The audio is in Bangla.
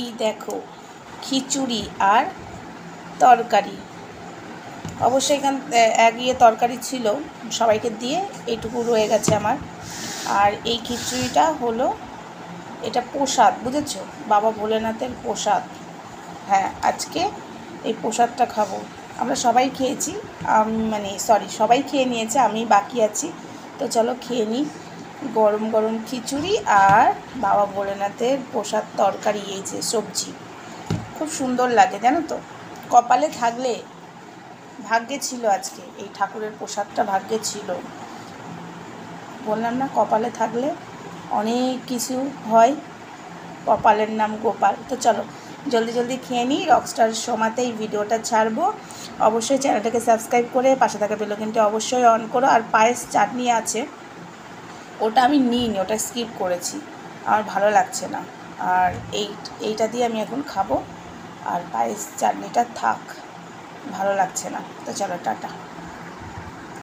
এই দেখো খিচুড়ি আর তরকারি। অবশ্যই এখান এগিয়ে তরকারি ছিল, সবাইকে দিয়ে এইটুকু রয়ে গেছে আমার। আর এই খিচুড়িটা হলো, এটা প্রসাদ, বুঝেছো, বাবা ভোলেনাথের প্রসাদ। হ্যাঁ, আজকে এই প্রসাদটা খাবো। আমরা সবাই খেয়েছি, সবাই খেয়ে নিয়েছে, আমি বাকি আছি। তো চলো খেয়ে নিই। গরম গরম খিচুড়ি আর বাবা ভোলেনাথের প্রসাদ তরকারি, এই যে সবজি, খুব সুন্দর লাগে জানো তো। কপালে থাকলে, ভাগ্যে ছিল, আজকে এই ঠাকুরের প্রসাদটা ভাগ্যে ছিল। বললাম না, কপালে থাকলে অনেক কিছু হয়। কপালের নাম গোপাল। তো চলো জলদি জলদি খেয়ে নিই। রকস্টার শোমাতেই ভিডিওটা ছাড়বো। অবশ্যই চ্যানেলটাকে সাবস্ক্রাইব করে পাশে থাকা বেল আইকনটা অবশ্যই অন করো। আর পায়েস চাটনি আছে, ওটা আমি নিইনি, ওটা স্কিপ করেছি, আমার ভালো লাগছে না। আর এইটা দিয়ে আমি এখন খাবো। আর পায়েস চাটনিটা থাক, ভালো লাগছে না। তো চলো টাটা।